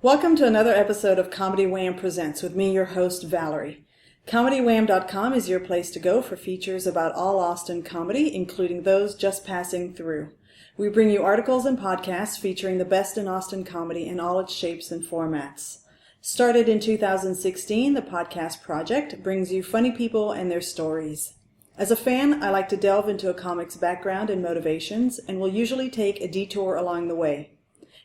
Welcome to another episode of Comedy Wham Presents with me, your host, Valerie. ComedyWham.com is your place to go for features about all Austin comedy, including those just passing through. We bring you articles and podcasts featuring the best in Austin comedy in all its shapes and formats. Started in 2016, the podcast project brings you funny people and their stories. As a fan, I like to delve into a comic's background and motivations, and will usually take a detour along the way.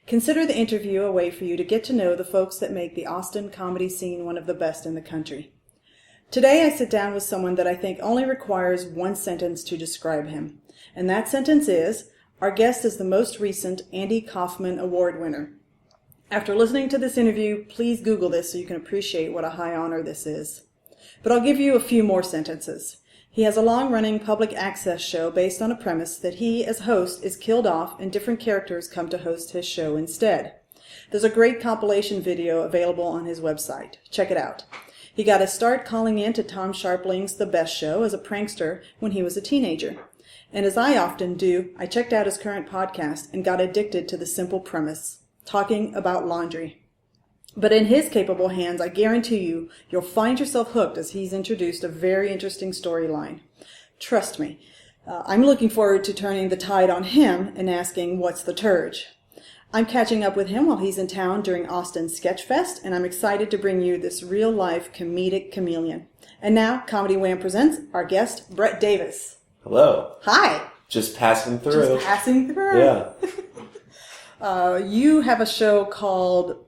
Consider the interview a way for you to get to know the folks that make the Austin comedy scene one of the best in the country. Today I sit down with someone that I think only requires one sentence to describe him. And that sentence is, our guest is the most recent Andy Kaufman Award winner. After listening to this interview, please Google this so you can appreciate what a high honor this is. But I'll give you a few more sentences. He has a long-running public access show based on a premise that he, as host, is killed off and different characters come to host his show instead. There's a great compilation video available on his website. Check it out. He got his start calling in to Tom Sharpling's The Best Show as a prankster when he was a teenager. And as I often do, I checked out his current podcast and got addicted to the simple premise, talking about laundry. But in his capable hands, I guarantee you'll find yourself hooked as he's introduced a very interesting storyline. Trust me, I'm looking forward to turning the tide on him and asking, what's the turge? I'm catching up with him while he's in town during Austin Sketch Fest, and I'm excited to bring you this real-life comedic chameleon. And now, Comedy Wham presents our guest, Brett Davis. Hello. Hi. Just passing through. Just passing through. Yeah. You have a show called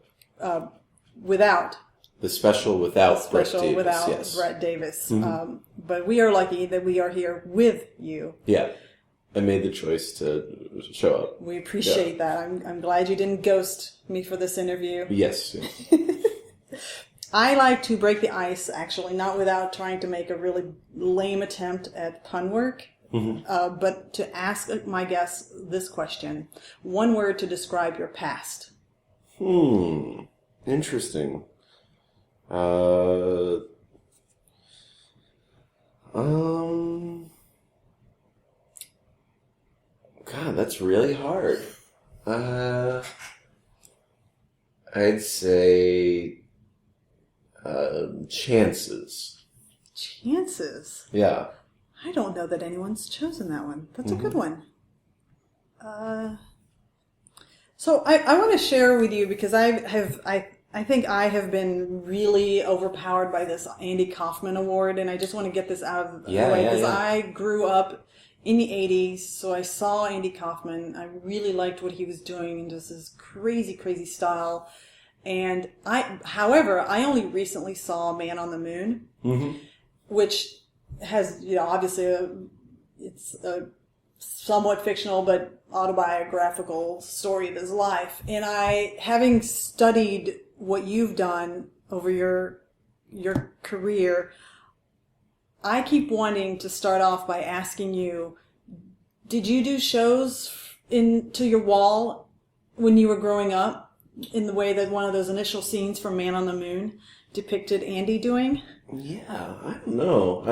Without. The special without Brett Davis. Without yes. Brett Davis. Mm-hmm. But we are lucky that we are here with you. Yeah. I made the choice to show up. We appreciate that. I'm glad you didn't ghost me for this interview. Yes. I like to break the ice, actually, not without trying to make a really lame attempt at pun work, but to ask my guests this question. One word to describe your past. Interesting. God, that's really hard. I'd say chances. Chances? Yeah. I don't know that anyone's chosen that one. That's a good one. So I want to share with you, because I think I have been really overpowered by this Andy Kaufman Award, and I just want to get this out of the way, because I grew up in the 80s, so I saw Andy Kaufman. I really liked what he was doing and just his crazy, crazy style. And however, I only recently saw Man on the Moon, which has, obviously it's a somewhat fictional but autobiographical story of his life. And having studied what you've done over your career, I keep wanting to start off by asking you, did you do shows to your wall when you were growing up in the way that one of those initial scenes from Man on the Moon depicted Andy doing? Yeah, I don't know.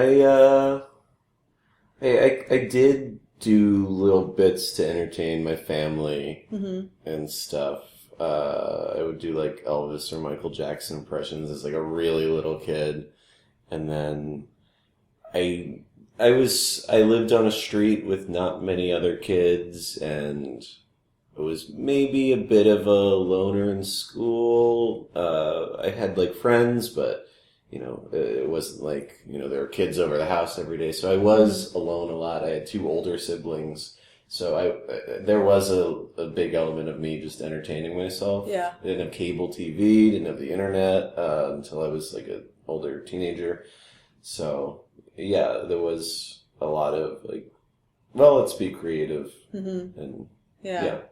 I did do little bits to entertain my family and stuff. I would do like Elvis or Michael Jackson impressions as like a really little kid. And then I lived on a street with not many other kids, and I was maybe a bit of a loner in school. I had like friends, but it wasn't like, there were kids over the house every day. So I was alone a lot. I had two older siblings. So there was a big element of me just entertaining myself. Yeah. I didn't have cable TV, didn't have the internet, until I was like an older teenager. So yeah, there was a lot of like, well, let's be creative. And yeah.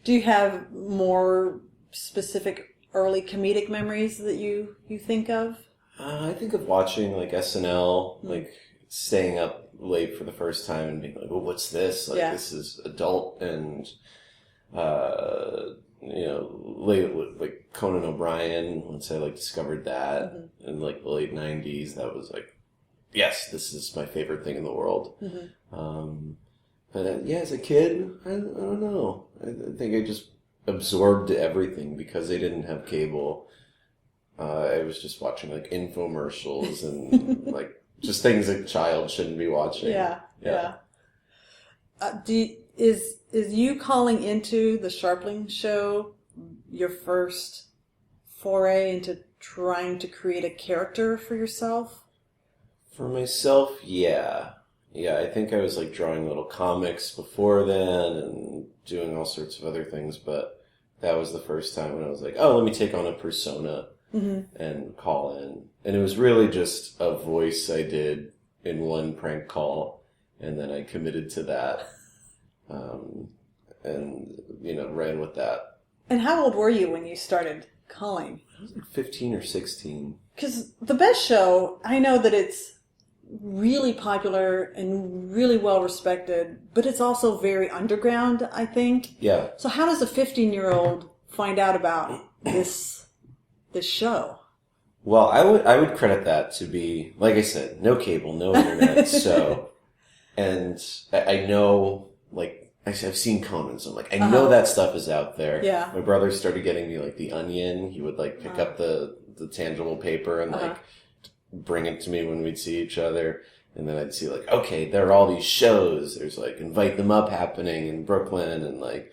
Do you have more specific early comedic memories that you think of? I think of watching like SNL, like staying up late for the first time and being like, "Well, what's this? Like, this is adult." And late with like Conan O'Brien. Once I like discovered that in like the late '90s, that was like, yes, this is my favorite thing in the world. But as a kid, I don't know. I think I just absorbed everything because they didn't have cable. I was just watching like infomercials and like just things a child shouldn't be watching. Yeah. Is you calling into the Sharpling show your first foray into trying to create a character for yourself? For myself, yeah. Yeah, I think I was like drawing little comics before then and doing all sorts of other things, but that was the first time when I was like, oh, let me take on a persona and call in. And it was really just a voice I did in one prank call, and then I committed to that. And, ran with that. And how old were you when you started calling? I was like 15 or 16. Because The Best Show, I know that it's really popular and really well respected, but it's also very underground, I think. Yeah. So how does a 15-year-old find out about this show? Well, I would credit that to be, like I said, no cable, no internet. So, and I know, like, I've seen Conan, so I'm like, I know that stuff is out there. Yeah. My brother started getting me like The Onion. He would like pick up the tangible paper and like bring it to me when we'd see each other. And then I'd see like, okay, there are all these shows. There's like Invite Them Up happening in Brooklyn, and like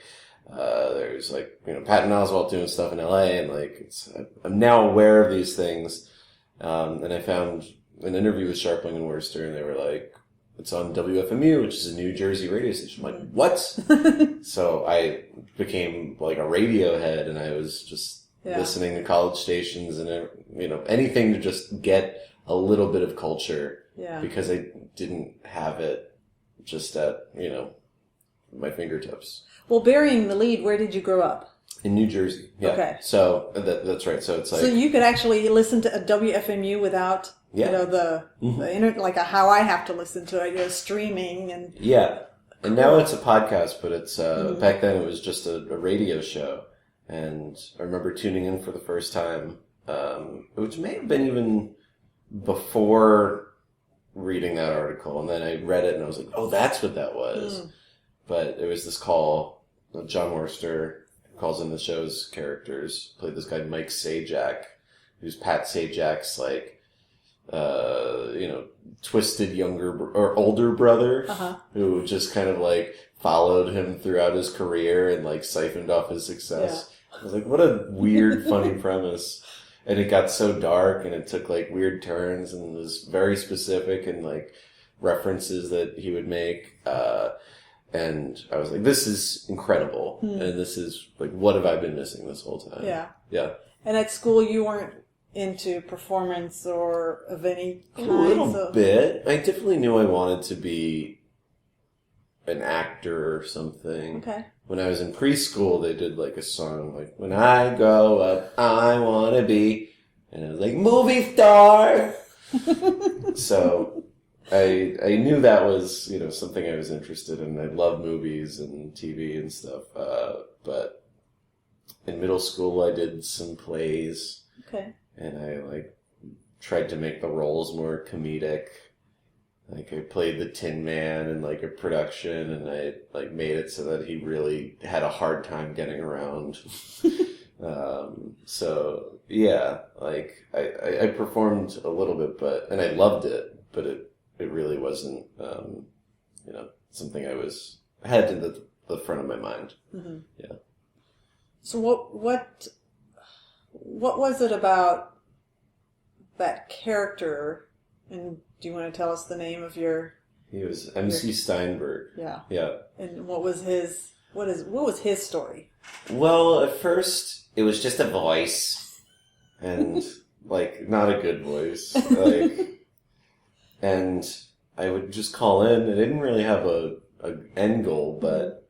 there's like, Patton Oswalt doing stuff in LA, and like I'm now aware of these things. And I found an interview with Sharpling and Worcester, and they were like, it's on WFMU, which is a New Jersey radio station. I'm like, what? So I became like a radio head, and I was just listening to college stations and, anything to just get a little bit of culture. Yeah. Because I didn't have it just at, my fingertips. Well, burying the lead, where did you grow up? In New Jersey. Yeah. Okay. So that's right. So it's like. So you could actually listen to a WFMU without. The internet, like how I have to listen to it, streaming and... Yeah. And now it's a podcast, but it's, back then it was just a radio show. And I remember tuning in for the first time, which may have been even before reading that article. And then I read it and I was like, oh, that's what that was. But it was this call, John Worcester calls in the show's characters, played this guy Mike Sajak, who's Pat Sajak's like, twisted older brother who just kind of like followed him throughout his career and like siphoned off his success. Yeah. I was like, what a weird, funny premise. And it got so dark and it took like weird turns and was very specific and like references that he would make. And I was like, this is incredible. And this is like, what have I been missing this whole time? Yeah. Yeah. And at school you weren't into performance or of any kind? A little bit. I definitely knew I wanted to be an actor or something. Okay. When I was in preschool, they did like a song like, when I grow up, I want to be, and it was like, movie star. So I knew that was, something I was interested in. I love movies and TV and stuff. But in middle school, I did some plays. Okay. And I, like, tried to make the roles more comedic. Like, I played the Tin Man in, like, a production, and I, like, made it so that he really had a hard time getting around. So, yeah, like, I performed a little bit, and I loved it, but it really wasn't, something I had in the front of my mind. Mm-hmm. Yeah. So what was it about that character? And do you want to tell us the name of your... He was MC Steinberg. Yeah. Yeah. And what was his story? Well, at first, it was just a voice. And, like, not a good voice. Like, and I would just call in. I didn't really have a end goal, but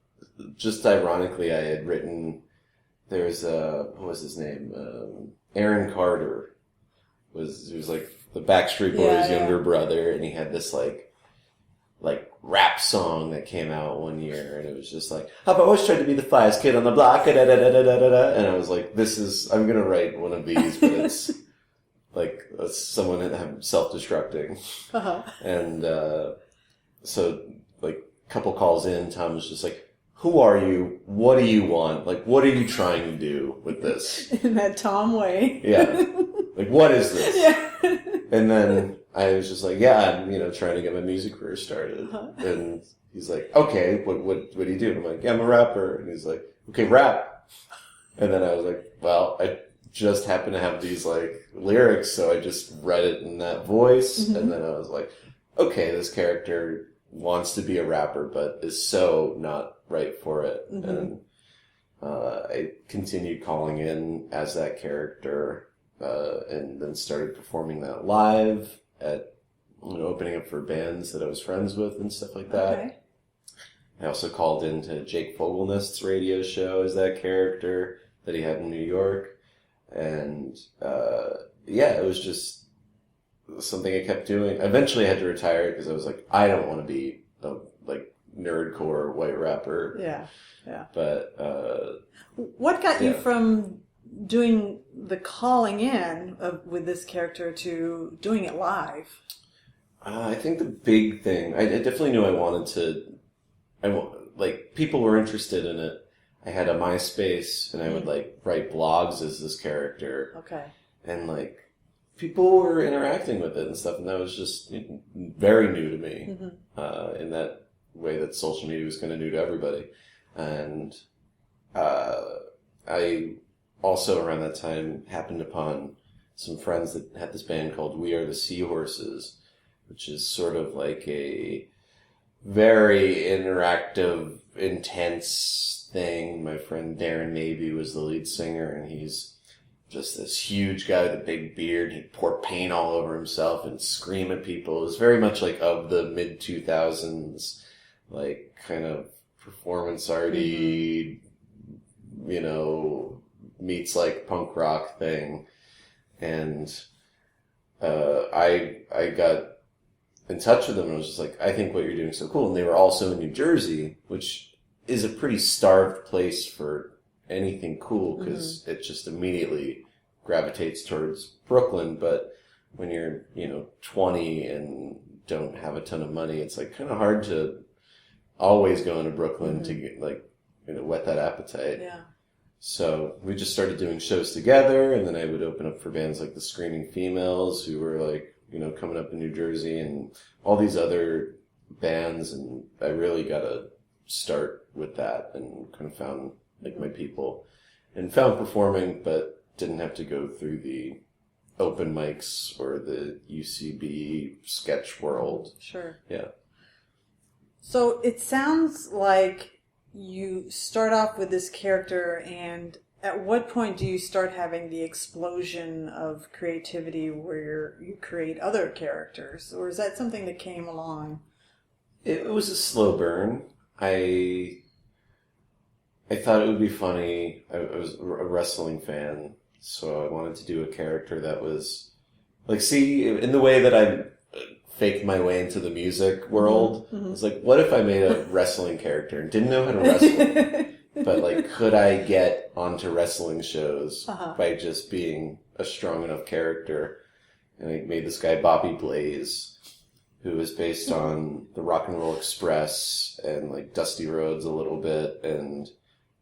just ironically, I had written... There's what was his name? Aaron Carter he was like the Backstreet Boys' younger brother, and he had this like rap song that came out one year, and it was just like, I've always tried to be the flyest kid on the block, and I was like, I'm gonna write one of these, but it's like someone self-destructing, and so like a couple calls in, Tom was just like, who are you? What do you want? Like, what are you trying to do with this? In that Tom way. Yeah. Like, what is this? Yeah. And then I was just like, yeah, I'm, trying to get my music career started. And he's like, okay, what do you do? And I'm like, yeah, I'm a rapper. And he's like, okay, rap. And then I was like, well, I just happen to have these, like, lyrics, so I just read it in that voice. Mm-hmm. And then I was like, okay, this character wants to be a rapper, but is so not right for it. Mm-hmm. And I continued calling in as that character, and then started performing that live at, opening up for bands that I was friends with and stuff like that. Okay. I also called into Jake Fogelnest's radio show as that character that he had in New York. And, it was just something I kept doing. Eventually I had to retire because I was like, I don't want to be a, nerdcore white rapper. Yeah, yeah. But, what got you from doing the calling in with this character to doing it live? I think the big thing, I definitely knew I wanted to, people were interested in it. I had a MySpace, and I would, write blogs as this character. Okay. And, people were interacting with it and stuff, and that was just very new to me, in that way that social media was kind of new to everybody. And I also, around that time, happened upon some friends that had this band called We Are the Seahorses, which is sort of like a very interactive, intense thing. My friend Darren Mabey was the lead singer, and he's just this huge guy with a big beard. He'd pour paint all over himself and scream at people. It was very much of the mid-2000s, kind of performance arty, meets punk rock thing. And I got in touch with them and was just like, I think what you're doing is so cool. And they were also in New Jersey, which is a pretty starved place for anything cool because it just immediately gravitates towards Brooklyn. But when you're, 20 and don't have a ton of money, it's kind of hard to always go into Brooklyn to get whet that appetite. Yeah. So we just started doing shows together, and then I would open up for bands like the Screaming Females, who were coming up in New Jersey, and all these other bands, and I really got to start with that and kind of found my people and found performing, but didn't have to go through the open mics or the UCB sketch world. Sure. Yeah. So it sounds like you start off with this character, and at what point do you start having the explosion of creativity where you create other characters? Or is that something that came along? It was a slow burn. I thought it would be funny. I was a wrestling fan, so I wanted to do a character that was in the way that I faked my way into the music world. Mm-hmm. I was like, what if I made a wrestling character and didn't know how to wrestle, but could I get onto wrestling shows by just being a strong enough character? And I made this guy Bobby Blaze, who is based on the Rock and Roll Express and Dusty Rhodes a little bit, and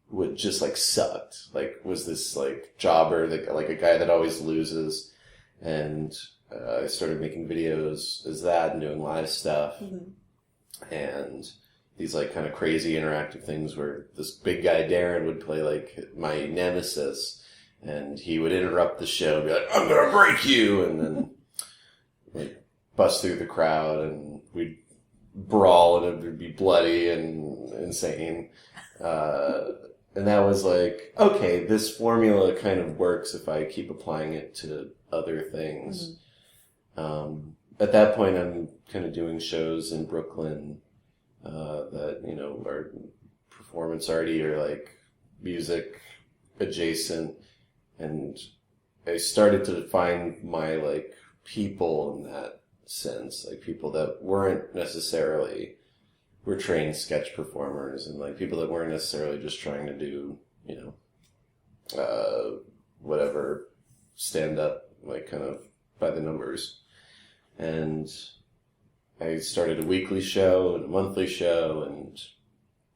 would just sucked. Was this jobber, a guy that always loses. And I started making videos as that and doing live stuff. Mm-hmm. And these kind of crazy interactive things where this big guy Darren would play my nemesis, and he would interrupt the show and be like, I'm gonna break you, and then bust through the crowd, and we'd brawl, and it would be bloody and insane. And that was okay, this formula kind of works if I keep applying it to other things. Mm-hmm. At that point, I'm kind of doing shows in Brooklyn that, are performance arty or music adjacent. And I started to find my people in that sense, people that weren't necessarily were trained sketch performers, and people that weren't necessarily just trying to do, whatever stand up, kind of by the numbers. And I started a weekly show and a monthly show, and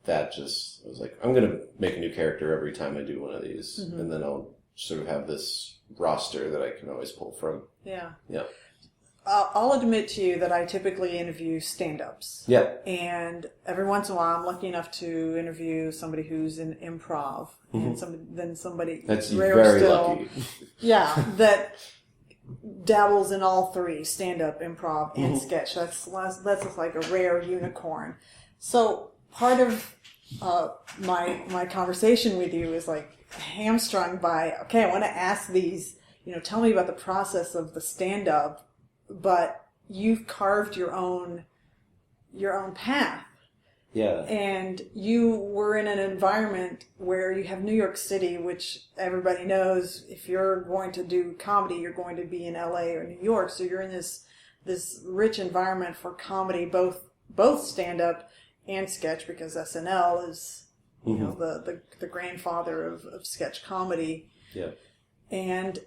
that just, I was like, I'm going to make a new character every time I do one of these. Mm-hmm. And then I'll sort of have this roster that I can always pull from. Yeah. Yeah. I'll admit to you that I typically interview stand-ups. Yeah. And every once in a while, I'm lucky enough to interview somebody who's in improv. And then somebody That's rare very still, lucky. Yeah, that dabbles in all three, stand-up, improv, and sketch. That's just like a rare unicorn. So part of my conversation with you is like hamstrung by, okay, I want to ask these, tell me about the process of the stand-up, but you've carved your own path. Yeah. And you were in an environment where you have New York City, which everybody knows if you're going to do comedy, you're going to be in LA or New York. So you're in this rich environment for comedy, both stand-up and sketch, because SNL is, the grandfather of sketch comedy. Yeah. And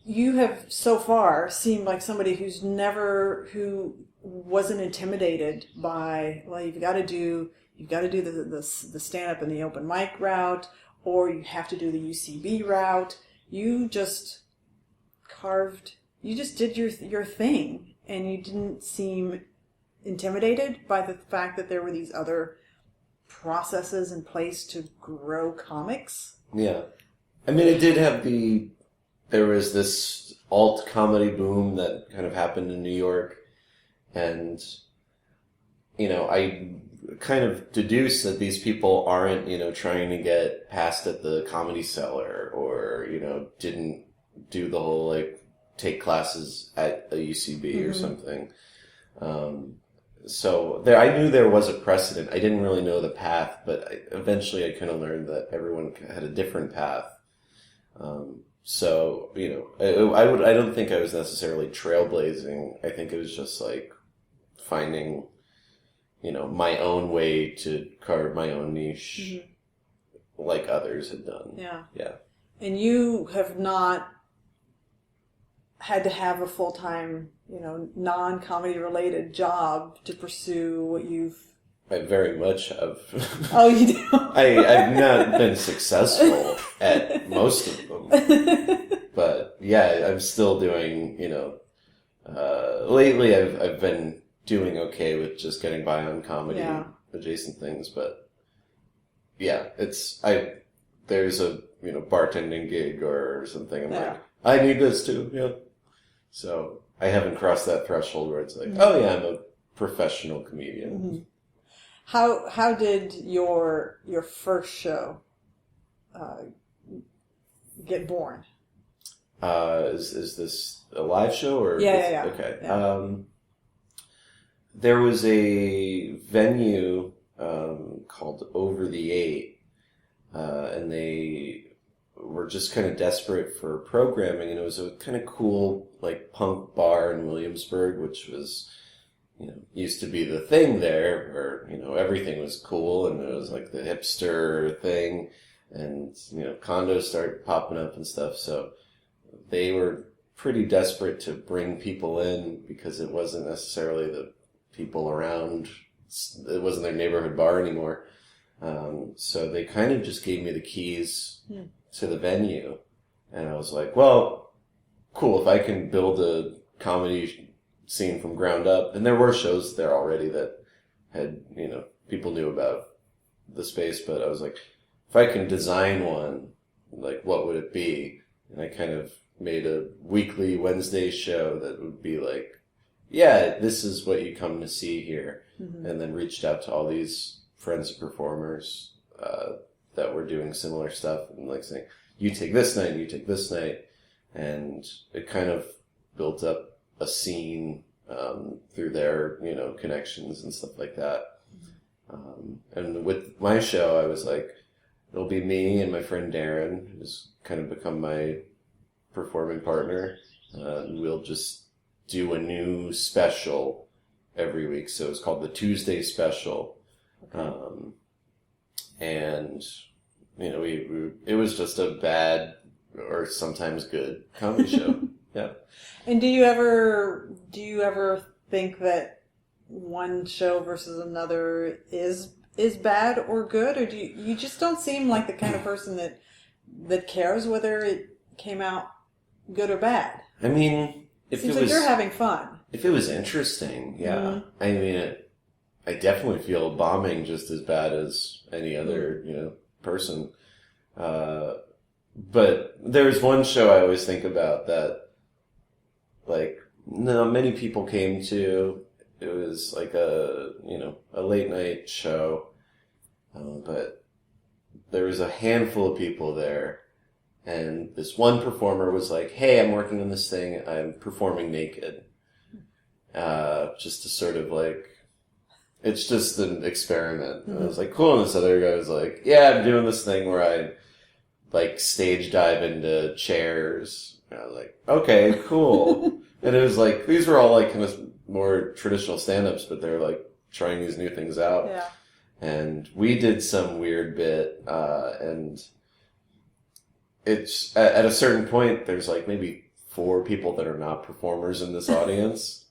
you have so far seemed like somebody who wasn't intimidated by, well, you've got to do the stand up and the open mic route, or you have to do the UCB route. You just did your thing, and you didn't seem intimidated by the fact that there were these other processes in place to grow comics. Yeah. I mean, it did have there was this alt comedy boom that kind of happened in New York. And, I kind of deduced that these people aren't, trying to get passed at the Comedy Cellar or, didn't do the whole, take classes at a UCB or something. So I knew there was a precedent. I didn't really know the path, but eventually I kind of learned that everyone had a different path. So, I don't think I was necessarily trailblazing. I think it was just finding, my own way to carve my own niche like others had done. Yeah. Yeah. And you have not had to have a full-time, non-comedy related job to pursue what you've... I very much have. Oh, you do? I've not been successful at most of them. But yeah, I'm still doing, lately I've been doing okay with just getting by on comedy adjacent things, but yeah, there's a, bartending gig or something. I'm like, I need this too. Yeah. So I haven't crossed that threshold where it's like, oh yeah, I'm a professional comedian. Mm-hmm. How did your first show get born? Is this a live show or? Yeah. Okay. Yeah. There was a venue called Over the 8, and they were just kind of desperate for programming, and it was a kind of cool punk bar in Williamsburg, which was used to be the thing there, where everything was cool, and it was the hipster thing, and condos started popping up and stuff. So they were pretty desperate to bring people in because it wasn't necessarily the people around. It wasn't their neighborhood bar anymore. So they kind of just gave me the keys to the venue. And I was like, well, cool, if I can build a comedy scene from ground up. And there were shows there already that had, people knew about the space. But I was like, if I can design one, what would it be? And I kind of made a weekly Wednesday show that would be yeah, this is what you come to see here. Mm-hmm. And then reached out to all these friends of performers that were doing similar stuff and saying, you take this night, you take this night. And it kind of built up a scene through their, connections and stuff like that. Mm-hmm. And with my show, I was like, it'll be me and my friend Darren, who's kind of become my performing partner. We'll just do a new special every week. So it's called the Tuesday Special. Okay. And, it was just a bad or sometimes good comedy show. Yeah. And do you ever think that one show versus another is bad or good, or do you just don't seem like the kind of person that cares whether it came out good or bad? I mean, if Seems it like was, you're having fun. if it was interesting, yeah. Mm-hmm. I mean, I definitely feel bombing just as bad as any other, person. But there's one show I always think about that, like, many people came to. It was like a late night show, but there was a handful of people there, and this one performer was like, "Hey, I'm working on this thing. I'm performing naked," just to sort of like, it's just an experiment. Mm-hmm. And I was like, "Cool," and this other guy was like, "Yeah, I'm doing this thing where I like stage dive into chairs." And I was like, "Okay, cool." And it was like, these were all like kind of more traditional stand-ups, but they're like trying these new things out. Yeah. And we did some weird bit, and it's at a certain point, there's like maybe 4 people that are not performers in this audience.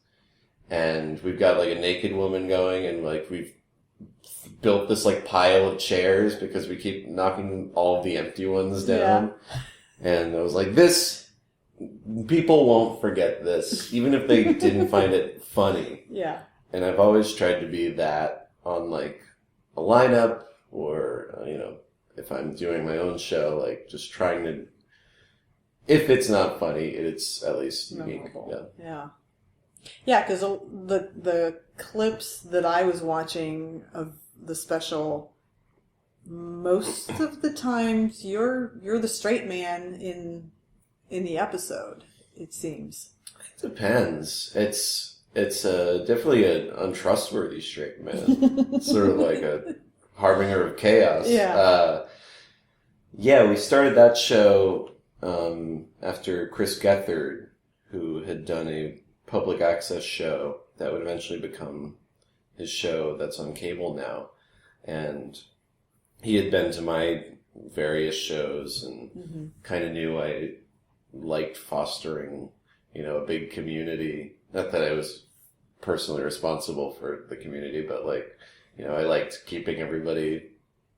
And we've got like a naked woman going, and like we've built this like pile of chairs because we keep knocking all of the empty ones down. Yeah. And I was like, people won't forget this, even if they didn't find it funny. Yeah. And I've always tried to be that on like a lineup, or, if I'm doing my own show, like just trying to, if it's not funny, it's at least unique. Memorable. Yeah. Yeah, because the clips that I was watching of the special, most of the times you're the straight man in the episode, it seems. It depends. It's definitely an untrustworthy straight man. Sort of like a harbinger of chaos. Yeah. We started that show after Chris Gethard, who had done a public access show that would eventually become his show that's on cable now. And he had been to my various shows and kind of knew I liked fostering, a big community. Not that I was personally responsible for the community, but like, I liked keeping everybody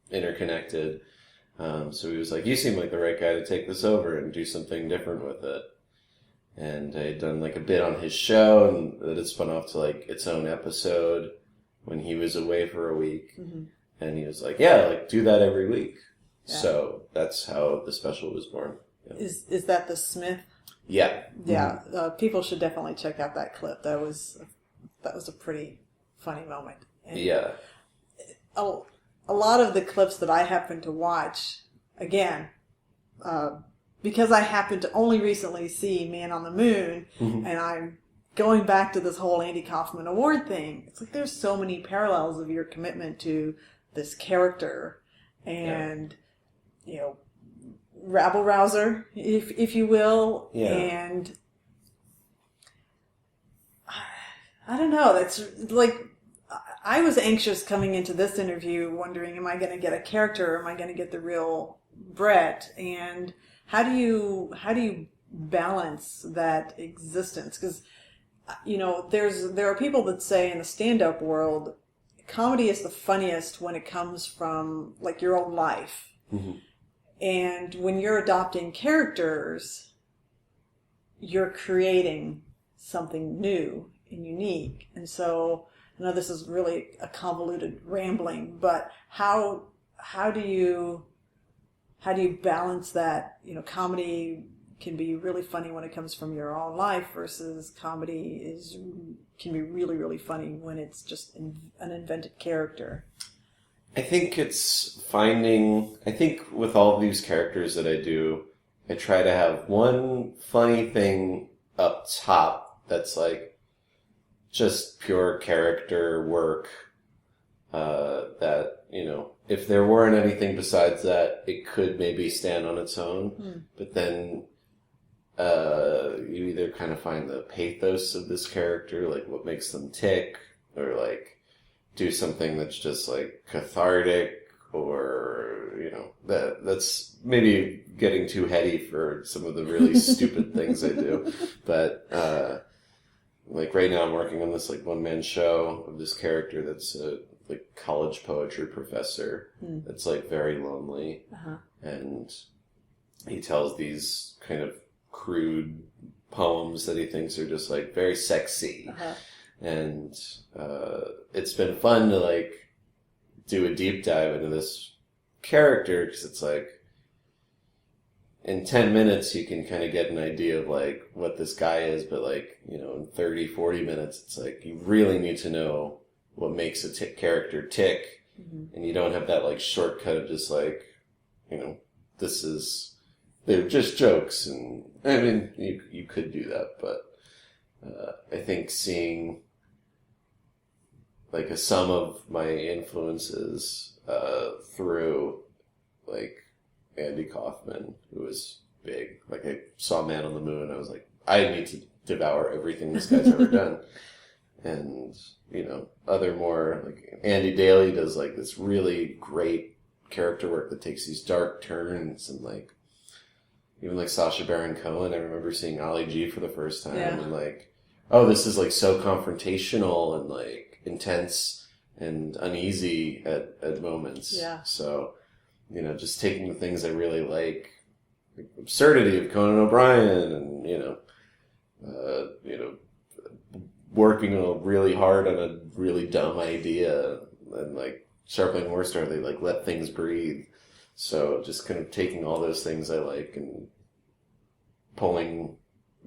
interconnected. So he was like, "You seem like the right guy to take this over and do something different with it." And I had done like a bit on his show, and that had spun off to like its own episode when he was away for a week. Mm-hmm. And he was like, "Yeah, like do that every week." Yeah. So that's how the special was born. Yeah. Is that the Smith? Yeah. Yeah. Mm-hmm. People should definitely check out that clip. That was a pretty funny moment. And yeah. A lot of the clips that I happen to watch, again, because I happened to only recently see Man on the Moon, and I'm going back to this whole Andy Kaufman Award thing. It's like there's so many parallels of your commitment to this character and, rabble-rouser, if you will. Yeah. And I don't know, that's like, I was anxious coming into this interview wondering, am I going to get a character, or am I going to get the real Brett? And how do you balance that existence? Because, there are people that say in the stand-up world, comedy is the funniest when it comes from like your own life. Mm-hmm. And when you're adopting characters, you're creating something new and unique. And so, I know this is really a convoluted rambling, but how do you balance that? Comedy can be really funny when it comes from your own life versus comedy can be really, really funny when it's just an invented character. I think with all of these characters that I do, I try to have one funny thing up top that's like just pure character work, that, if there weren't anything besides that, it could maybe stand on its own. But then you either kind of find the pathos of this character, like what makes them tick, or like do something that's just like cathartic, or that's maybe getting too heady for some of the really stupid things I do. But like right now I'm working on this like one-man show of this character that's a like college poetry professor that's like very lonely, and he tells these kind of crude poems that he thinks are just like very sexy, and it's been fun to like do a deep dive into this character, because it's like in 10 minutes you can kind of get an idea of like what this guy is, but like, you know, in 30-40 minutes it's like you really need to know what makes a character tick, and you don't have that like shortcut of just like, you know, they're just jokes. And I mean, you could do that, but I think seeing like a sum of my influences through like Andy Kaufman, who was big. Like I saw Man on the Moon, I was like, I need to devour everything this guy's ever done. And, you know, other more, like Andy Daly does like this really great character work that takes these dark turns, and like, even like Sacha Baron Cohen, I remember seeing Ali G for the first time, and like, oh, this is like so confrontational and like intense and uneasy at moments. Yeah. So, you know, just taking the things I really like absurdity of Conan O'Brien, and, you know, working really hard on a really dumb idea, and like Sharpling Horse-Star, they like let things breathe. So just kind of taking all those things I like and pulling,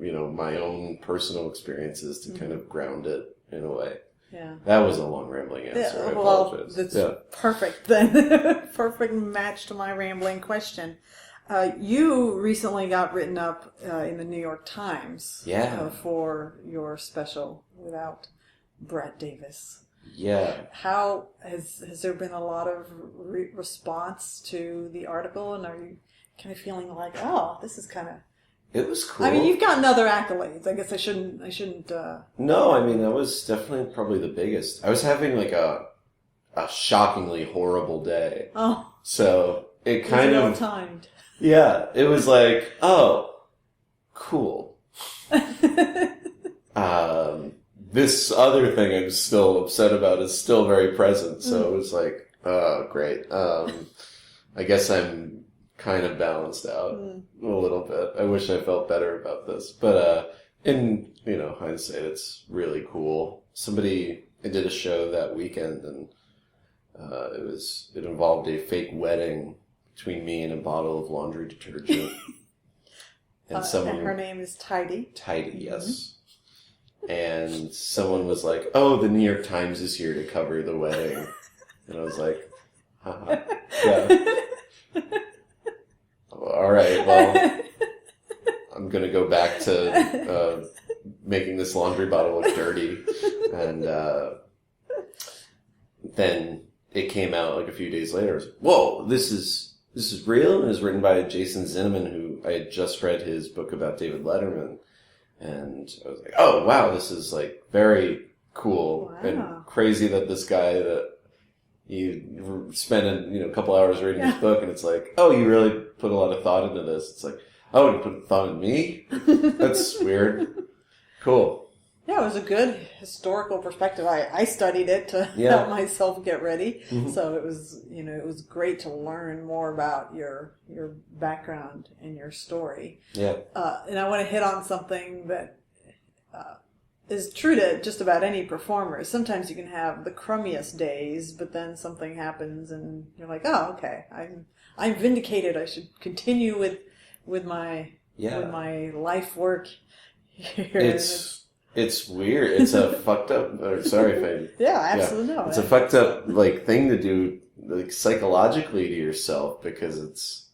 you know, my own personal experiences to kind of ground it in a way. Yeah. That was a long rambling answer. I apologize. That's perfect then. Perfect match to my rambling question. You recently got written up in the New York Times for your special Without Brett Davis. Yeah. How has there been a lot of response to the article, and are you kind of feeling like, oh, this is kind of... It was cool. I mean, you've gotten other accolades. I guess I shouldn't. No, I mean, that was definitely probably the biggest. I was having like a shockingly horrible day. Oh. So it kind of well-timed. Yeah, it was like, oh, cool. This other thing I'm still upset about is still very present. So it was like, oh, great. I guess I'm kind of balanced out a little bit. I wish I felt better about this. But in, you know, hindsight, it's really cool. I did a show that weekend, and it involved a fake wedding between me and a bottle of laundry detergent. And her name is Tidy. Tidy, yes. And someone was like, oh, the New York Times is here to cover the wedding. And I was like, haha. Yeah. All right, well, I'm going to go back to making this laundry bottle look dirty. And then it came out like a few days later. I was like, whoa, this is real? And it was written by Jason Zinnemann, who I had just read his book about David Letterman. And I was like, oh, wow, this is like very cool. Wow. And crazy that this guy that you spent a couple hours reading his book, and it's like, oh, you really put a lot of thought into this. It's like, oh, you put thought in me? That's weird. Cool. Yeah, it was a good historical perspective. I studied it to help myself get ready. Mm-hmm. So it was great to learn more about your background and your story. Yeah. And I want to hit on something that is true to just about any performer. Sometimes you can have the crummiest days, but then something happens and you're like, oh, okay, I'm vindicated. I should continue with my life work here. It's weird. It's a fucked up. Sorry if I. Yeah, absolutely no. It's a fucked up like thing to do, like psychologically to yourself, because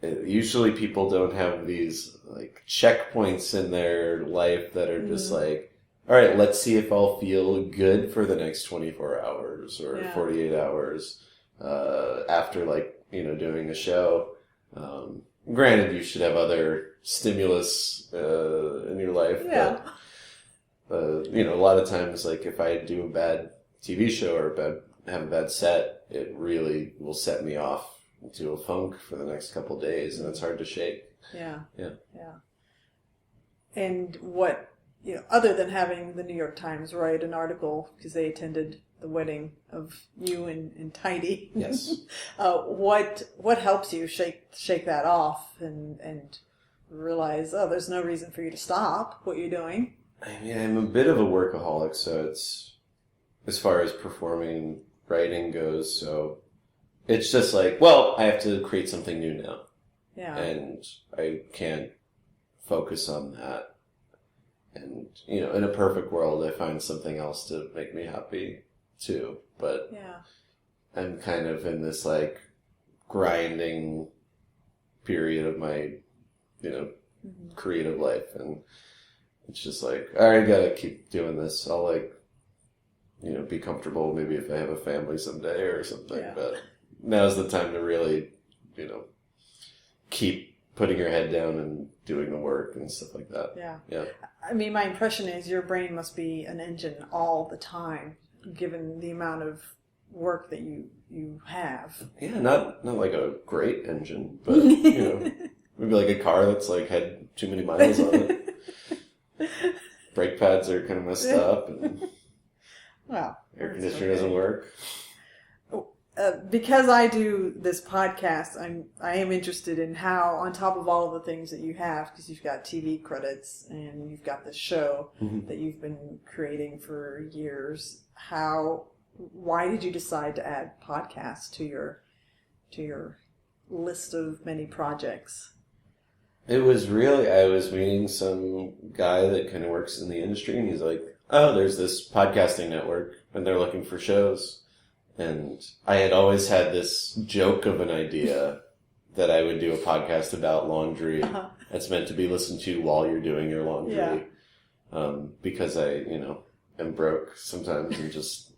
usually people don't have these like checkpoints in their life that are just like, all right, let's see if I'll feel good for the next 24 hours or 48 hours after doing a show. Granted, you should have other stimulus in your life, but. A lot of times, like, if I do a bad TV show or have a bad set, it really will set me off into a funk for the next couple of days, and it's hard to shake. Yeah. And what other than having the New York Times write an article because they attended the wedding of you and Tidy. Yes. What helps you shake that off and realize, there's no reason for you to stop what you're doing? I mean, I'm a bit of a workaholic, so it's, as far as performing, writing goes, so it's just like, well, I have to create something new now. Yeah. And I can't focus on that. And, in a perfect world, I find something else to make me happy too. But yeah. I'm kind of in this like grinding period of my, creative life. And it's just like, all right, I gotta keep doing this. I'll be comfortable maybe if I have a family someday or something. Yeah. But now's the time to really, keep putting your head down and doing the work and stuff like that. Yeah. Yeah. I mean, my impression is your brain must be an engine all the time, given the amount of work that you have. Yeah, not like a great engine, but, maybe like a car that's like had too many miles on it. Brake pads are kind of messed up and air conditioner doesn't work. Because I do this podcast, I am interested in how, on top of all of the things that you have, because you've got TV credits and you've got this show that you've been creating for years, why did you decide to add podcasts to your list of many projects? It was really, I was meeting some guy that kind of works in the industry, and he's like, oh, there's this podcasting network, and they're looking for shows. And I had always had this joke of an idea that I would do a podcast about laundry that's meant to be listened to while you're doing your laundry. Yeah. Because I, am broke sometimes and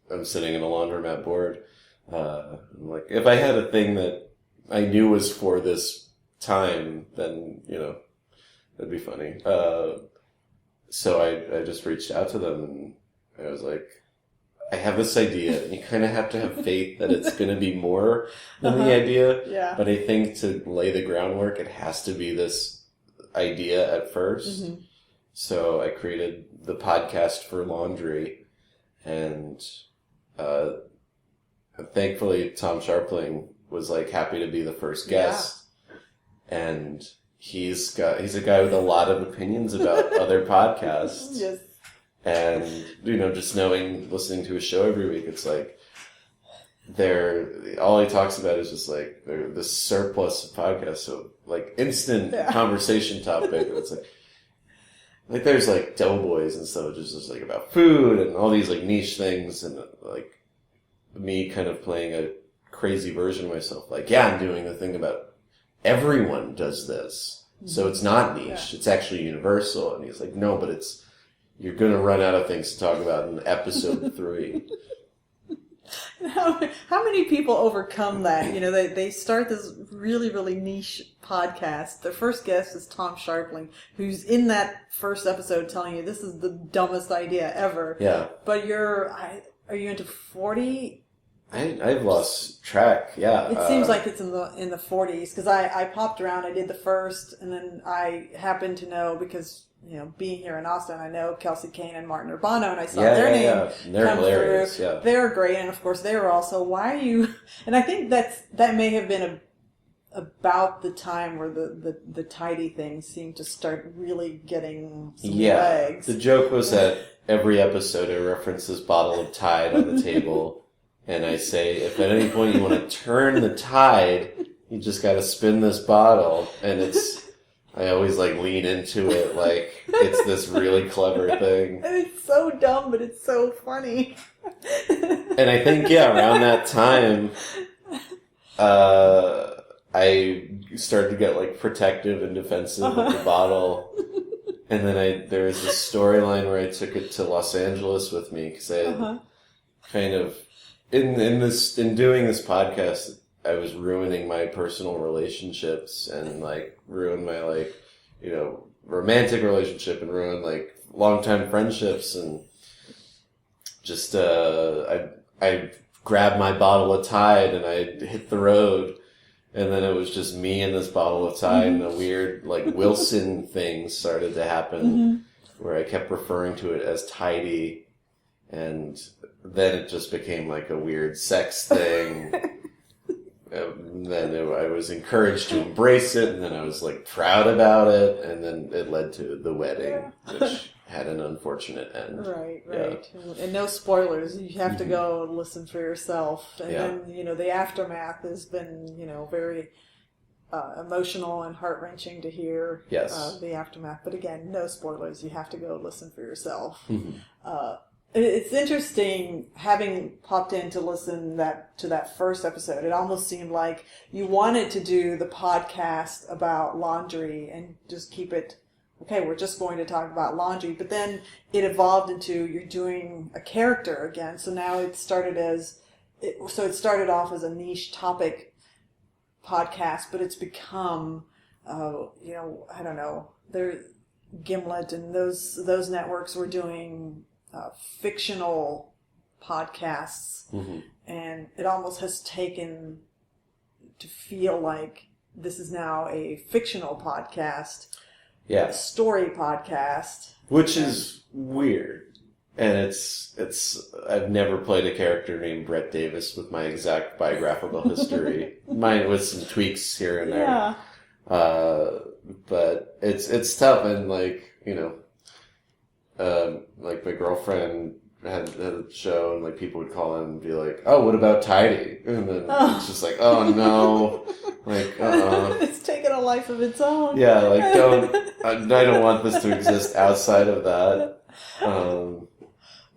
I'm sitting in a laundromat bored. I'm like, if I had a thing that I knew was for this time, then, that'd be funny. So I just reached out to them and I was like, I have this idea, and you kind of have to have faith that it's going to be more than the idea. Yeah. But I think to lay the groundwork, it has to be this idea at first. Mm-hmm. So I created the podcast for laundry, and thankfully Tom Sharpling was like happy to be the first guest, and he's a guy with a lot of opinions about other podcasts. Yes. And, just listening to his show every week, it's like, all he talks about is just like, this surplus of podcasts, so like instant conversation topic. And it's like there's like Doughboys and stuff, just like about food and all these like niche things, and like me kind of playing a crazy version of myself. Like, yeah, I'm doing the thing about everyone does this. So it's not niche, it's actually universal. And he's like, no, but you're going to run out of things to talk about in episode 3. How many people overcome that? They start this really, really niche podcast. Their first guest is Tom Sharpling, who's in that first episode telling you this is the dumbest idea ever. Yeah. But are you into 40? I've lost track, yeah. It seems like it's in the 40s, because I popped around, I did the first, and then I happened to know, because being here in Austin, I know Kelsey Kane and Martin Urbano, and I saw their name They're come hilarious, through. Yeah. They're great, and of course they were also, why are you... And I think that may have been about the time where the tidy thing seemed to start really getting some legs. The joke was that every episode I reference this bottle of Tide on the table, and I say, if at any point you want to turn the tide, you just got to spin this bottle, and I always lean into it like it's this really clever thing. And it's so dumb, but it's so funny. And I think, around that time, I started to get protective and defensive of the bottle. And then there was this storyline where I took it to Los Angeles with me, because I had kind of, in doing this podcast, I was ruining my personal relationships and ruined my romantic relationship and ruined long-time friendships, and just I grabbed my bottle of Tide and I hit the road, and then it was just me and this bottle of Tide, and a weird Wilson thing started to happen. where I kept referring to it as tidy, and then it just became like a weird sex thing. I was encouraged to embrace it, and then I was like proud about it, and then it led to the wedding, which had an unfortunate end. Right. Yeah. And no spoilers. You have to go and listen for yourself. And then, the aftermath has been, very emotional and heart-wrenching to hear. Yes. The aftermath. But again, no spoilers. You have to go listen for yourself. Mm-hmm. It's interesting having popped in to listen to that first episode. It almost seemed like you wanted to do the podcast about laundry and just keep it, okay, we're just going to talk about laundry. But then it evolved into you're doing a character again. So now it started off as a niche topic podcast, but it's become, I don't know, Gimlet and those networks were doing fictional podcasts, and it almost has taken to feel like this is now a fictional podcast, a story podcast, which is weird. And it's I've never played a character named Brett Davis with my exact biographical history. Mine with some tweaks here and there. But it's tough, and like my girlfriend had a show, and like people would call in and be like, "Oh, what about Tidy?" And then it's just like, "Oh no!" Like, it's taken a life of its own. Yeah, like I don't want this to exist outside of that.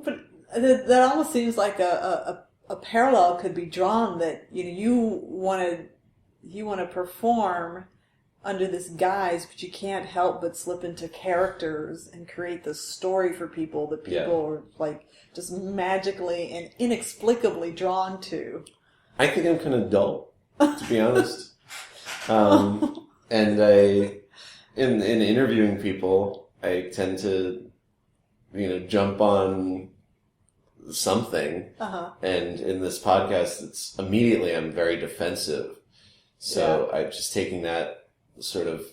But that almost seems like a parallel could be drawn that you want to perform under this guise, but you can't help but slip into characters and create this story for people that people are like just magically and inexplicably drawn to. I think I'm kind of dull, to be honest. And in interviewing people, I tend to, jump on something. And in this podcast, it's immediately I'm very defensive. So I'm just taking that sort of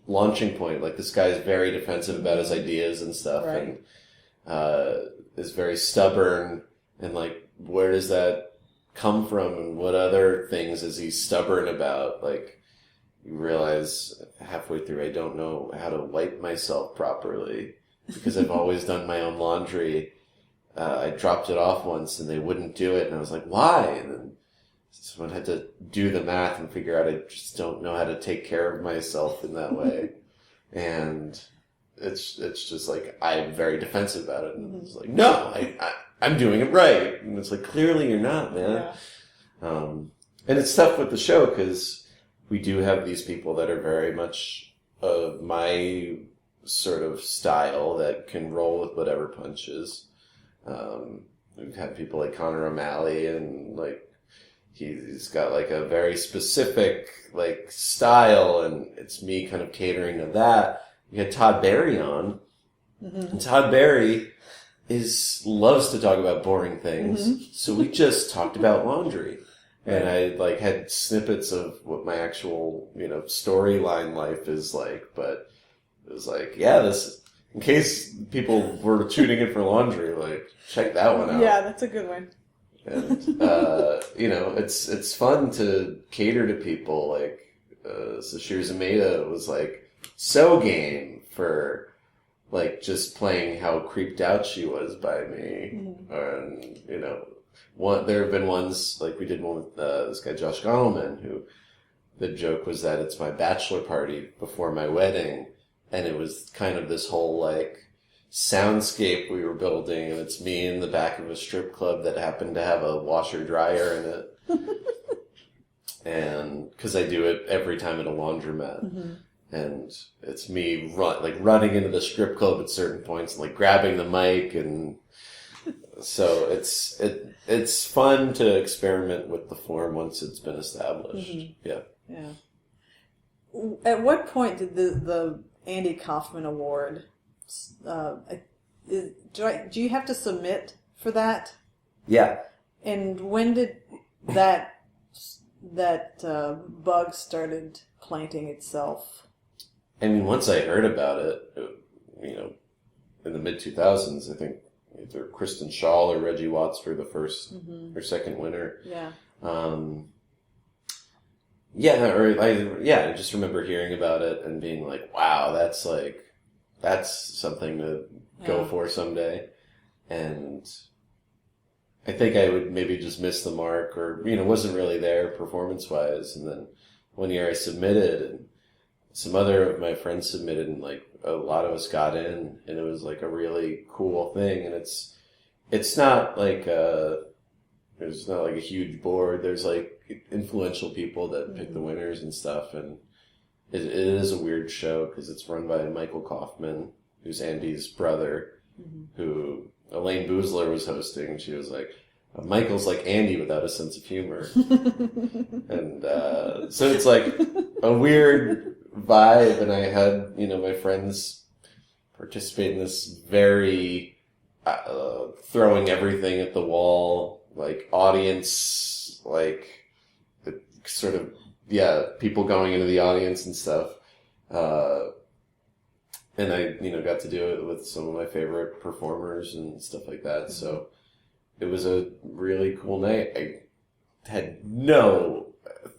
launching point. Like, this guy is very defensive about his ideas and stuff, and is very stubborn. And like, where does that come from? And what other things is he stubborn about? Like, you realize halfway through, I don't know how to wipe myself properly because I've always done my own laundry. I dropped it off once and they wouldn't do it, and I was like, why? And then someone had to do the math and figure out I just don't know how to take care of myself in that way. And it's just like, I'm very defensive about it. And it's like, no, I'm doing it right. And it's like, clearly you're not, man. And it's tough with the show because we do have these people that are very much of my sort of style that can roll with whatever punches. We've had people like Connor O'Malley, and like, he's got like a very specific like style, and it's me kind of catering to that. We had Todd Barry on, and Todd Barry loves to talk about boring things. So we just talked about laundry, and I like had snippets of what my actual storyline life is like, but it was like, this, in case people were tuning in for laundry, like, check that one out. Yeah, that's a good one. And, it's fun to cater to people. Like, Sashir Zameda was like so game for like just playing how creeped out she was by me. And, there have been ones, like we did one with this guy, Josh Gondelman, who the joke was that it's my bachelor party before my wedding. And it was kind of this whole like soundscape we were building, and it's me in the back of a strip club that happened to have a washer dryer in it. And because I do it every time at a laundromat, and it's me running into the strip club at certain points and like grabbing the mic, and so it's fun to experiment with the form once it's been established. At what point did the Andy Kaufman Award, do you have to submit for that? Yeah. And when did that bug started planting itself? I mean, once I heard about it, in the mid-2000s, I think either Kristen Schaal or Reggie Watts were the first or second winner. Yeah. I just remember hearing about it and being like, wow, that's something to go for someday. And I think I would maybe just miss the mark or, wasn't really there performance-wise. And then one year I submitted and some other of my friends submitted and like a lot of us got in and it was like a really cool thing. And it's not like there's not like a huge board. There's like influential people that pick the winners and stuff. And it is a weird show because it's run by Michael Kaufman, who's Andy's brother, who Elaine Boozler was hosting. She was like, Michael's like Andy without a sense of humor. And so it's like a weird vibe. And I had, my friends participate in this very throwing everything at the wall, like audience, like sort of, people going into the audience and stuff. And I, got to do it with some of my favorite performers and stuff like that. So it was a really cool night. I had no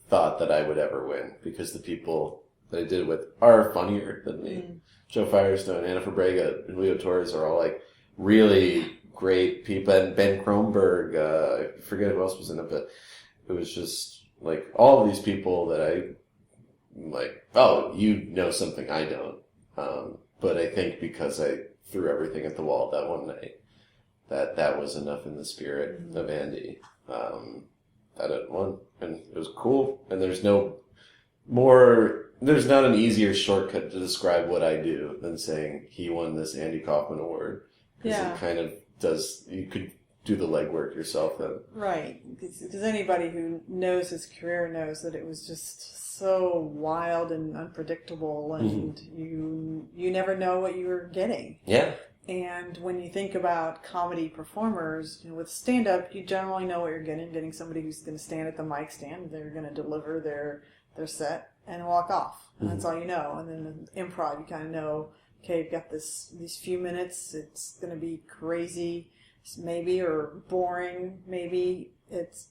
thought that I would ever win because the people that I did it with are funnier than me. Joe Firestone, Anna Fabrega, and Leo Torres are all like really great people. And Ben Kronberg, I forget who else was in it, but it was just like all of these people that I'm like, oh, you know something I don't. But I think because I threw everything at the wall that one night, that was enough in the spirit of Andy, that it won. And it was cool. And there's not an easier shortcut to describe what I do than saying he won this Andy Kaufman Award. Because it kind of does, you could do the legwork yourself then. Right. Because anybody who knows his career knows that it was just so wild and unpredictable, and you never know what you're getting. Yeah. And when you think about comedy performers, with stand-up, you generally know what you're getting somebody who's going to stand at the mic stand, they're going to deliver their set and walk off. And that's all you know. And then in improv, you kind of know, okay, you've got these few minutes, it's going to be crazy, maybe, or boring, maybe. It's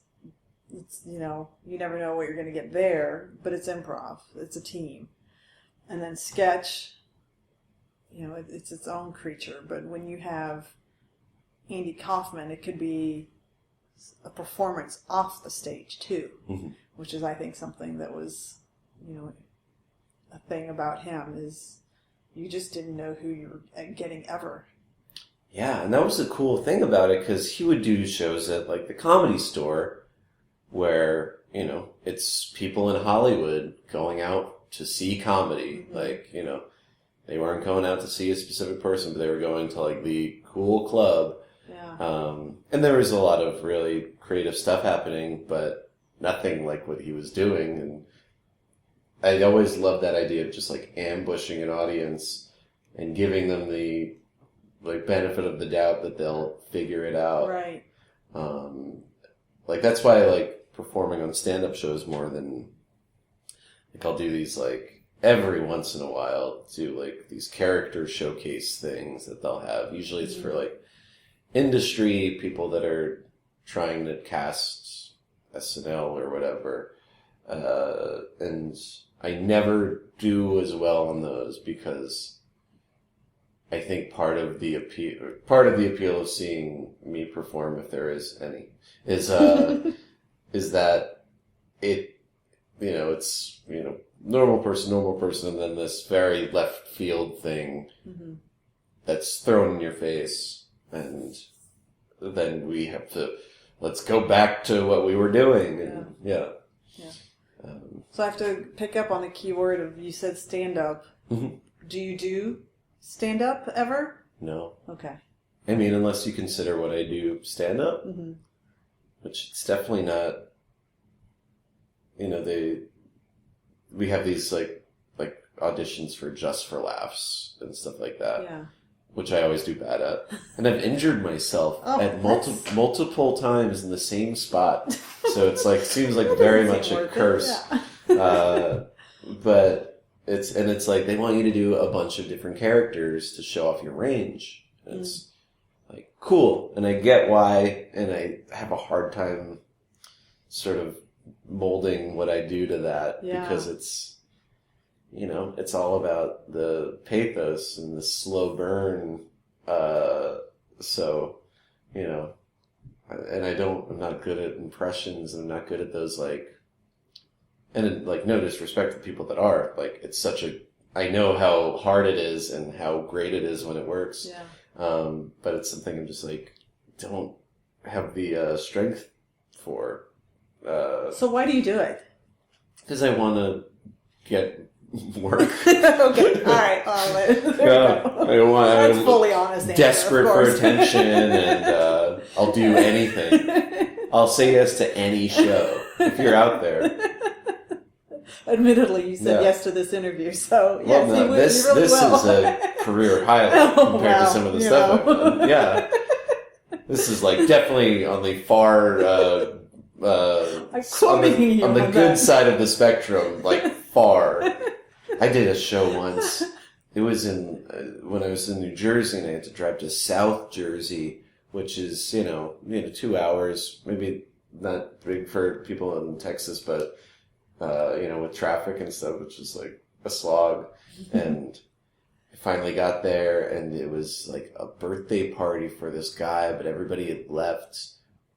you never know what you're going to get there, but it's improv. It's a team. And then sketch, it's its own creature. But when you have Andy Kaufman, it could be a performance off the stage too, which is, I think, something that was, a thing about him is you just didn't know who you were getting ever. Yeah, and that was the cool thing about it because he would do shows at like the Comedy Store where, it's people in Hollywood going out to see comedy. Like, they weren't going out to see a specific person, but they were going to like the cool club. Yeah. And there was a lot of really creative stuff happening, but nothing like what he was doing. And I always loved that idea of just like ambushing an audience and giving them the like benefit of the doubt that they'll figure it out. Right. Like that's why I like performing on stand-up shows more than like I'll do these like every once in a while do like these character showcase things that they'll have. Usually it's for like industry people that are trying to cast SNL or whatever. And I never do as well on those because I think part of the appeal of seeing me perform, if there is any, is that it's normal person, and then this very left field thing that's thrown in your face, and then we have to let's go back to what we were doing, and so I have to pick up on the key word of you said stand up. Do you do stand up ever? No. Okay. I mean, unless you consider what I do stand up, which it's definitely not. We have these like auditions for Just for Laughs and stuff like that. Yeah. Which I always do bad at. And I've injured myself at multiple times in the same spot. So it's like, seems like very much a curse. But it's like, they want you to do a bunch of different characters to show off your range. And it's like, cool. And I get why, and I have a hard time sort of molding what I do to that because it's, you know, it's all about the pathos and the slow burn. So, you know, and I'm not good at impressions, and I'm not good at those, like, and like, no disrespect to people that are, like, it's such I know how hard it is and how great it is when it works. Yeah. But it's something I'm just like, don't have the strength for. So why do you do it? Because I want to get work. Okay, all right. That's fully honest answer, desperate for attention, and I'll do anything. I'll say yes to any show if you're out there. Admittedly, you said yes to this interview, so yes, well, no, this is a career highlight compared to some of the stuff I've done. Yeah, this is like definitely on the far on the good side of the spectrum, like far. I did a show once. It was when I was in New Jersey, and I had to drive to South Jersey, which is, you know, 2 hours, maybe not big for people in Texas, but, you know, with traffic and stuff, which is like a slog. And I finally got there, and it was like a birthday party for this guy, but everybody had left,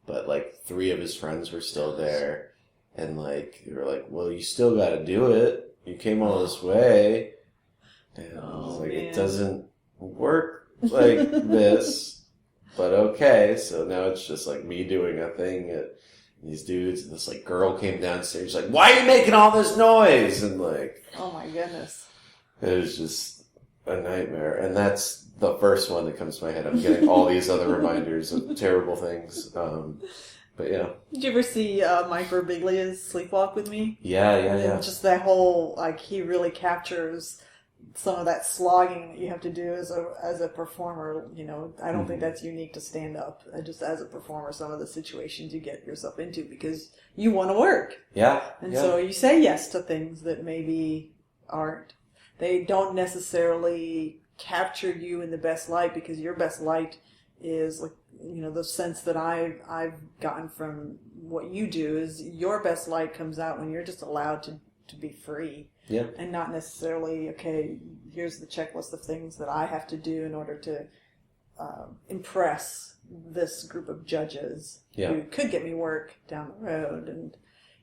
but like 3 of his friends were still there. And like, they were like, well, you still got to do it. You came all this way. And I was like, it doesn't work like this, but okay. So now it's just like me doing a thing at these dudes, and this like girl came downstairs like, why are you making all this noise? And like, oh my goodness, it was just a nightmare. And that's the first one that comes to my head. I'm getting all these other reminders of terrible things. But yeah. Did you ever see Mike Birbiglia's Sleepwalk with Me? Yeah. Just that whole, like, he really captures some of that slogging that you have to do as a performer. You know, I don't think that's unique to stand up. Just as a performer, some of the situations you get yourself into because you want to work. Yeah. And so you say yes to things that maybe they don't necessarily capture you in the best light, because your best light is, like, you know, the sense that I've gotten from what you do is your best light comes out when you're just allowed to be free. Yeah. And not necessarily, okay, here's the checklist of things that I have to do in order to impress this group of judges who could get me work down the road. And,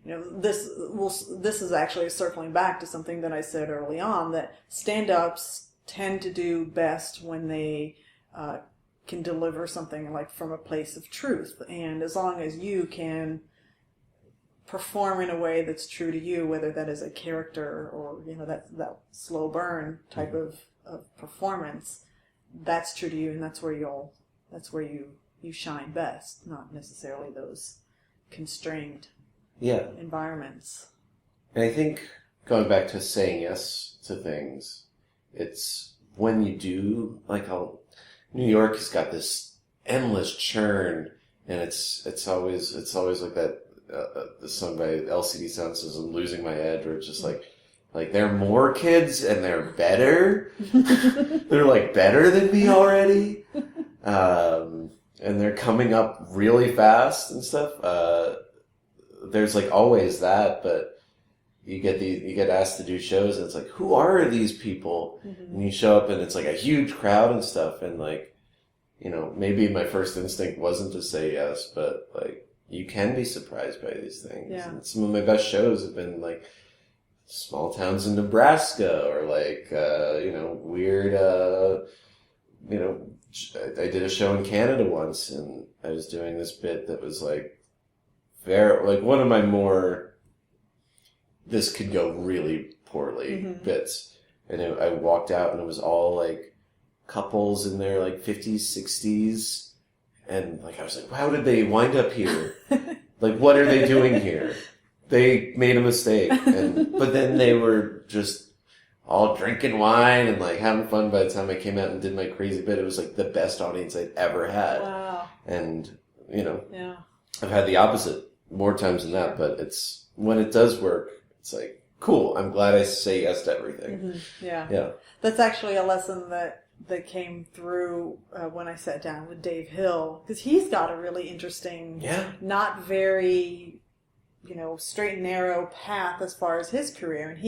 you know, this is actually circling back to something that I said early on, that stand-ups tend to do best when they can deliver something like from a place of truth. And as long as you can perform in a way that's true to you, whether that is a character or, you know, that slow burn type of performance, that's true to you, and that's where you shine best, not necessarily those constrained environments. And I think going back to saying yes to things, it's when you do, like, New York has got this endless churn, and it's always like that. The song by LCD Sound says, "I'm losing my head," or it's just like there are more kids and they're better. They're like better than me already, and they're coming up really fast and stuff. There's like always that, but you get asked to do shows, and it's like, who are these people? Mm-hmm. And you show up, and it's like a huge crowd and stuff, and like, you know, maybe my first instinct wasn't to say yes, but like, you can be surprised by these things. Yeah. And some of my best shows have been like small towns in Nebraska, or like, you know, weird, you know, I did a show in Canada once, and I was doing this bit that was like one of my more, this could go really poorly bits. And I walked out, and it was all like couples in their like 50s, 60s. And like, I was like, how did they wind up here? Like, what are they doing here? They made a mistake. But then they were just all drinking wine and like having fun. By the time I came out and did my crazy bit, it was like the best audience I'd ever had. Wow. And, you know, I've had the opposite more times than that, but it's, when it does work, it's like, cool. I'm glad I say yes to everything. Mm-hmm. Yeah. That's actually a lesson that that came through when I sat down with Dave Hill, because he's got a really interesting, not very, straight and narrow path as far as his career. And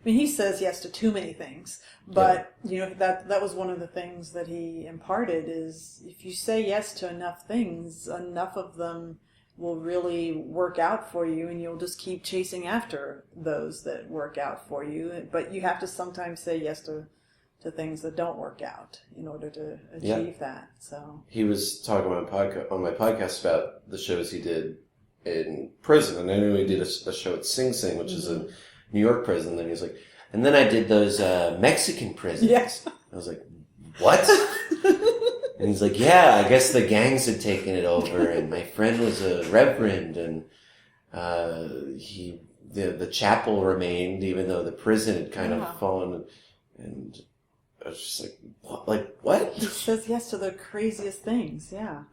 he says yes to too many things, but that was one of the things that he imparted is if you say yes to enough things, enough of them will really work out for you, and you'll just keep chasing after those that work out for you. But you have to sometimes say yes to things that don't work out in order to achieve that. So he was talking on my podcast about the shows he did in prison, and I knew he did a show at Sing Sing, which is a New York prison. And he was like, and then I did those Mexican prisons. Yes. I was like, what? And he's like, yeah, I guess the gangs had taken it over, and my friend was a reverend, and the chapel remained, even though the prison had kind of fallen. And I was just like, what? Like, what? He says yes to the craziest things. Yeah.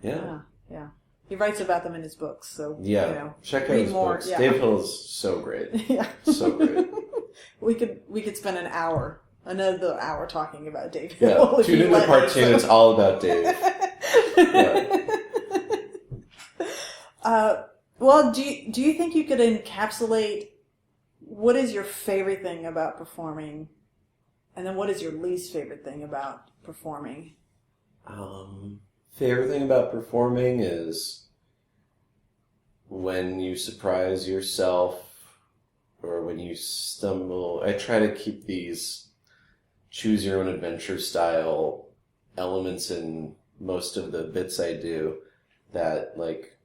He writes about them in his books, so check out his books. Yeah. Dave Hill is so great. Yeah, so great. We could spend another hour talking about Dave Hill. Yeah, tune into part 2. It's all about Dave. Well, do you think you could encapsulate what is your favorite thing about performing, and then what is your least favorite thing about performing? Favorite thing about performing is when you surprise yourself or when you stumble. I try to keep these choose your own adventure style elements in most of the bits I do, that like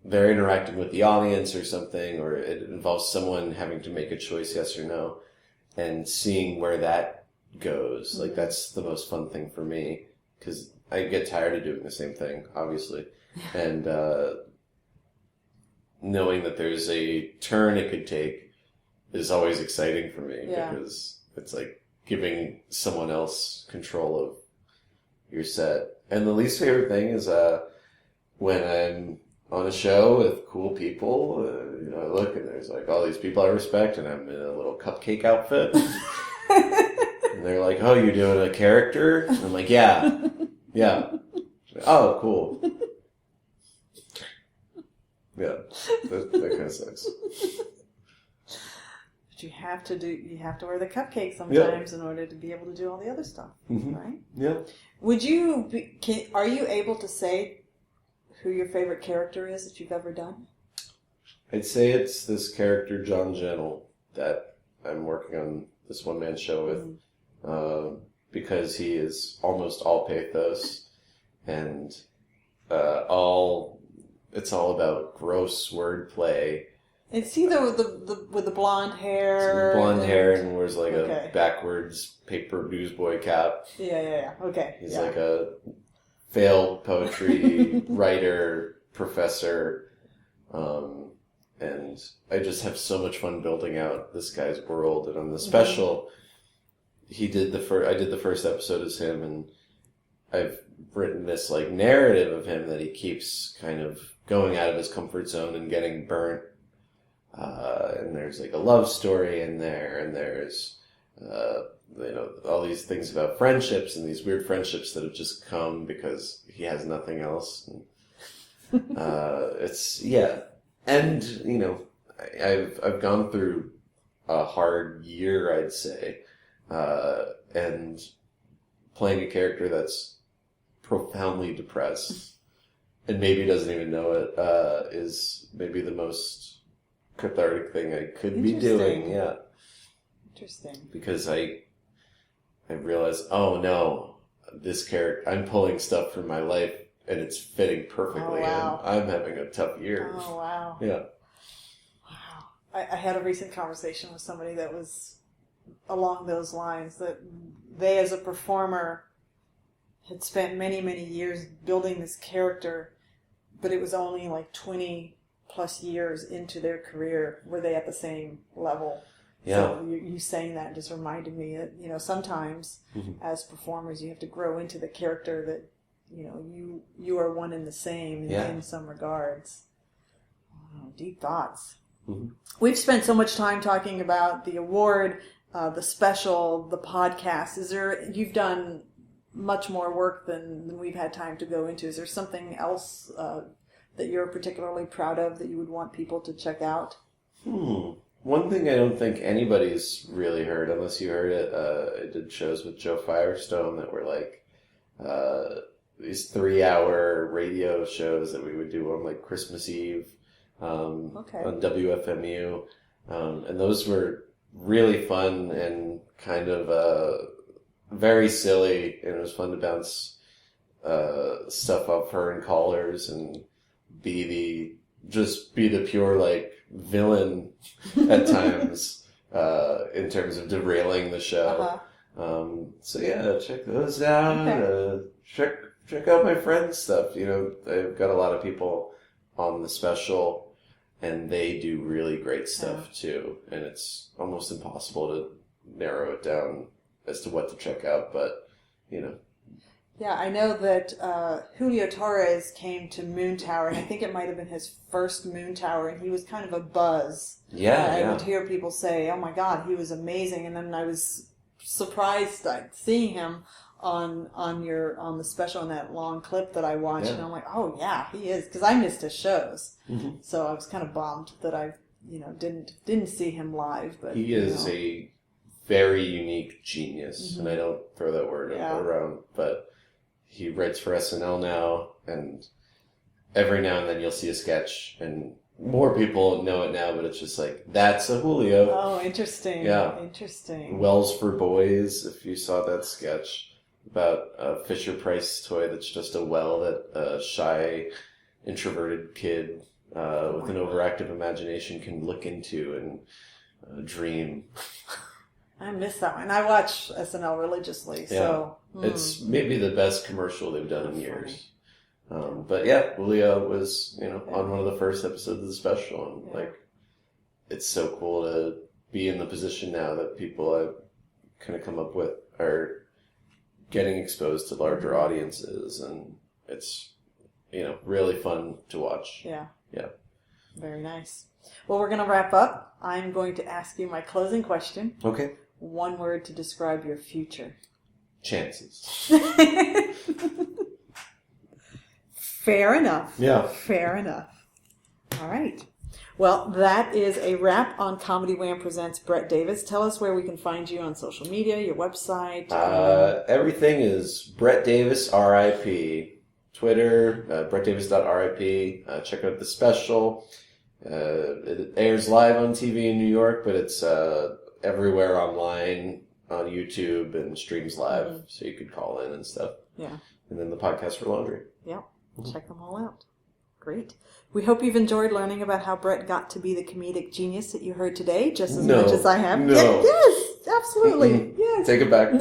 they're interacting with the audience or something, or it involves someone having to make a choice, yes or no, and seeing where that goes. Like that's the most fun thing for me, because I get tired of doing the same thing, obviously. And knowing that there's a turn it could take is always exciting for me, because it's like giving someone else control of your set. And the least favorite thing is when I'm on a show with cool people, I look and there's like all these people I respect, and I'm in a little cupcake outfit. And they're like, oh, you're doing a character? And I'm like, yeah. Oh, cool. Yeah, that kind of sucks. But you have to wear the cupcake sometimes in order to be able to do all the other stuff, right? Yeah. Are you able to say who your favorite character is that you've ever done? I'd say it's this character, John Gentle, that I'm working on this one-man show with, because he is almost all pathos, and it's all about gross wordplay. It's either with the blonde hair. Blonde hair and wears like a backwards paper newsboy cap. Yeah. Okay. He's like a failed poetry writer, professor, and I just have so much fun building out this guy's world. And on the special, I did the first episode as him, and I've written this like narrative of him that he keeps kind of going out of his comfort zone and getting burnt. And there's like a love story in there, and there's all these things about friendships and these weird friendships that have just come because he has nothing else. And, and I've gone through a hard year, I'd say, and playing a character that's profoundly depressed and maybe doesn't even know it is maybe the most cathartic thing I could be doing. Yeah. Interesting. Because I realized, oh no, this character, I'm pulling stuff from my life and it's fitting perfectly in. I'm having a tough year. Oh wow. Yeah. Wow. I had a recent conversation with somebody that was along those lines, that they as a performer had spent many, many years building this character, but it was only like 20 plus years into their career were they at the same level. Yeah. So you saying that just reminded me that, sometimes as performers you have to grow into the character that, you are one and the same in some regards. Oh, deep thoughts. We've spent so much time talking about the award, the special, the podcast. You've done much more work than we've had time to go into. Is there something else that you're particularly proud of that you would want people to check out? One thing I don't think anybody's really heard, unless you heard it, I did shows with Joe Firestone that were like these 3-hour radio shows that we would do on like Christmas Eve on WFMU. And those were really fun and kind of very silly, and it was fun to bounce stuff off her and callers and be the pure like villain at times in terms of derailing the show. So yeah, check those out. Okay. Check out my friend's stuff. You know, I've got a lot of people on the special, and they do really great stuff too. And it's almost impossible to narrow it down as to what to check out, but you know. Yeah, I know that Julio Torres came to Moon Tower, and I think it might have been his first Moon Tower, and he was kind of a buzz. I would hear people say, "Oh my God, he was amazing," and then I was surprised seeing him on the special in that long clip that I watched, and I'm like, "Oh yeah, he is," because I missed his shows, so I was kind of bummed that I didn't see him live. But he is a very unique genius, and I don't throw that word around, but. He writes for SNL now, and every now and then you'll see a sketch, and more people know it now, but it's just like, that's a Julio. Oh, interesting. Yeah. Interesting. Wells for Boys, if you saw that sketch about a Fisher-Price toy that's just a well that a shy, introverted kid with an overactive imagination can look into and dream. I missed that one. I watch SNL religiously, so... It's maybe the best commercial they've done in years. But yeah, Julio was, on one of the first episodes of the special, and it's so cool to be in the position now that people I've kind of come up with are getting exposed to larger audiences, and it's, really fun to watch. Yeah. Yeah. Very nice. Well, we're going to wrap up. I'm going to ask you my closing question. Okay. One word to describe your future. Chances. Fair enough. Yeah. Fair enough. All right. Well, that is a wrap on Comedy Wham Presents Brett Davis. Tell us where we can find you on social media, your website. Everything is Brett Davis, RIP. Twitter, brettdavis.rip. Check out the special. It airs live on TV in New York, but it's everywhere online. On YouTube and streams live, so you could call in and stuff. Yeah. And then the podcast for laundry. Yeah. Check them all out. Great. We hope you've enjoyed learning about how Brett got to be the comedic genius that you heard today, just as much as I have. No. Yes, absolutely. Yes. Take it back.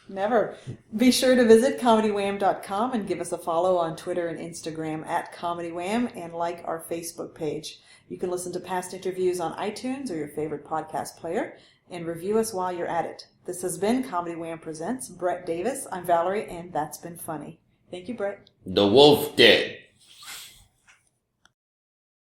Never. Be sure to visit comedywham.com and give us a follow on Twitter and Instagram at comedywham, and like our Facebook page. You can listen to past interviews on iTunes or your favorite podcast player, and review us while you're at it. This has been Comedy Wham Presents Brett Davis. I'm Valerie, and that's been funny. Thank you, Brett. The wolf dead.